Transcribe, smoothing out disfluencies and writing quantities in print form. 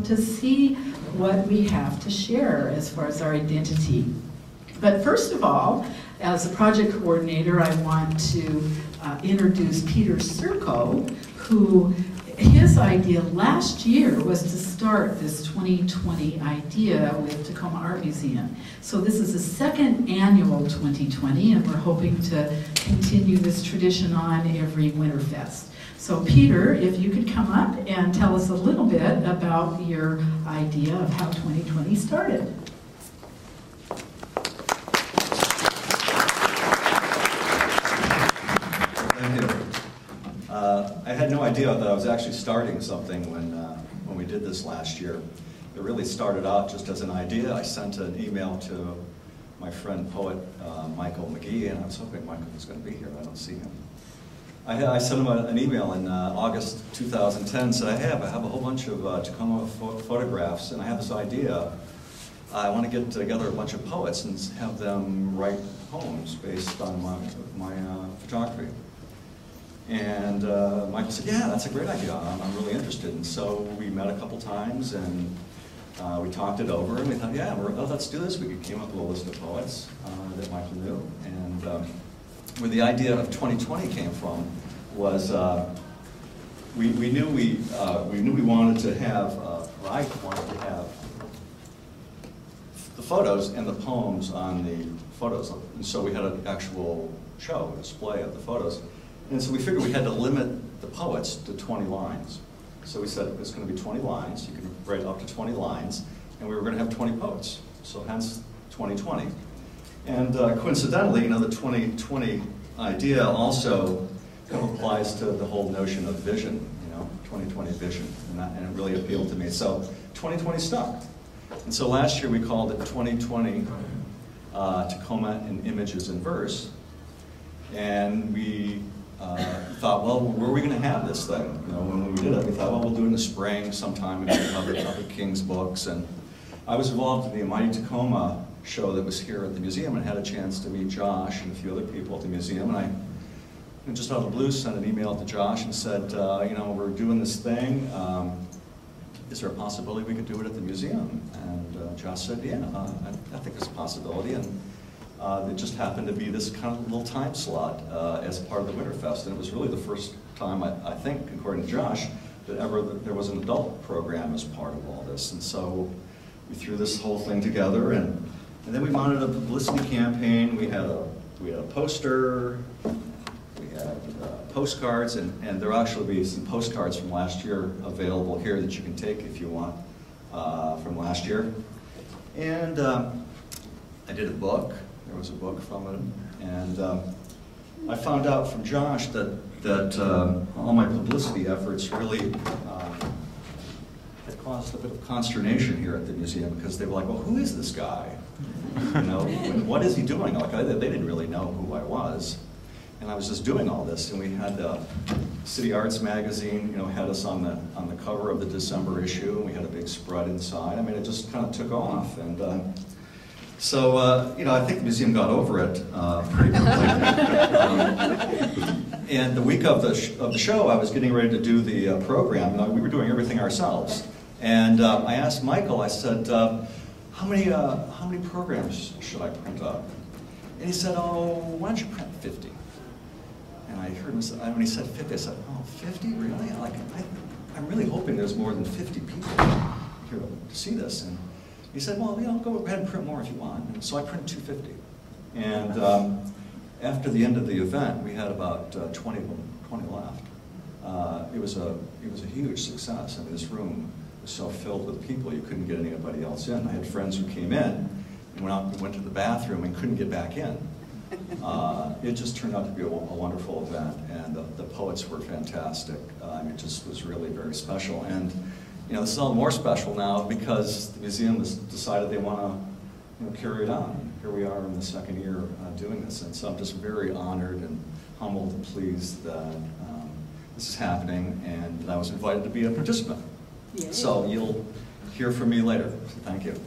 to see what we have to share as far as our identity. But first of all, as a project coordinator, I want to introduce Peter Serco, who his idea last year was to start this 2020 idea with Tacoma Art Museum. So this is the second annual 2020, and we're hoping to continue this tradition on every Winterfest. So Peter, if you could come up and tell us a little bit about your idea of how 2020 started. Thank you. I had no idea that I was actually starting something when we did this last year. It really started out just as an idea. I sent an email to my friend, poet Michael McGee, and I was hoping Michael was going to be here. I don't see him. I sent him an email in August 2010, said I have a whole bunch of Tacoma photographs, and I have this idea. I want to get together a bunch of poets and have them write poems based on my photography. And Michael said, yeah, that's a great idea. I'm really interested. And so we met a couple times, and we talked it over, and we thought, yeah, let's do this. We came up with a list of poets that Michael knew. And where the idea of 2020 came from was we knew we wanted to have, or I wanted to have the photos and the poems on the photos. And so we had an actual show, a display of the photos. And so we figured we had to limit the poets to 20 lines. So we said it's going to be 20 lines. You can write up to 20 lines. And we were going to have 20 poets. So hence 2020. And coincidentally, you know, the 2020 idea also kind of applies to the whole notion of vision, you know, 2020 vision. And it really appealed to me. So 2020 stuck. And so last year we called it 2020 Tacoma in Images in Verse. And we thought, well, where are we going to have this thing? You know, when we did it, we thought, well, we'll do it in the spring sometime, maybe other King's books. And I was involved in the Mighty Tacoma show that was here at the museum, and had a chance to meet Josh and a few other people at the museum. And I just out of the blue sent an email to Josh and said, you know, we're doing this thing. Is there a possibility we could do it at the museum? And Josh said, yeah, I think there's a possibility. And it just happened to be this kind of little time slot as part of the Winterfest. And it was really the first time, I think, according to Josh, that ever there was an adult program as part of all this. And so we threw this whole thing together, and then we mounted a publicity campaign. We had a poster, we had postcards, and there'll actually be some postcards from last year available here that you can take if you want from last year. And I did a book. There was a book from it, and I found out from Josh that all my publicity efforts really had caused a bit of consternation here at the museum, because they were like, well, who is this guy? You know, what is he doing? Like, they didn't really know who I was. And I was just doing all this, and we had City Arts magazine, you know, had us on the cover of the December issue, and we had a big spread inside. I mean, it just kind of took off, and so you know, I think the museum got over it pretty quickly. And the week of the show, I was getting ready to do the program. We were doing everything ourselves, and I asked Michael. I said, how many programs should I print up? And he said, oh, why don't you print 50? And I heard him say, when he said 50, I said, oh, 50, really? I'm really hoping there's more than 50 people here to see this. And he said, well, you know, go ahead and print more if you want. And so I printed 250. And after the end of the event, we had about 20 left. It was a huge success. I mean, this room was so filled with people, you couldn't get anybody else in. I had friends who came in and went to the bathroom and couldn't get back in. It just turned out to be a wonderful event, and the poets were fantastic. I mean, it just was really very special. And you know, this is all more special now because the museum has decided they want to carry it on. Here we are in the second year doing this, and so I'm just very honored and humbled and pleased that this is happening, and I was invited to be a participant. Yay. So you'll hear from me later. So thank you.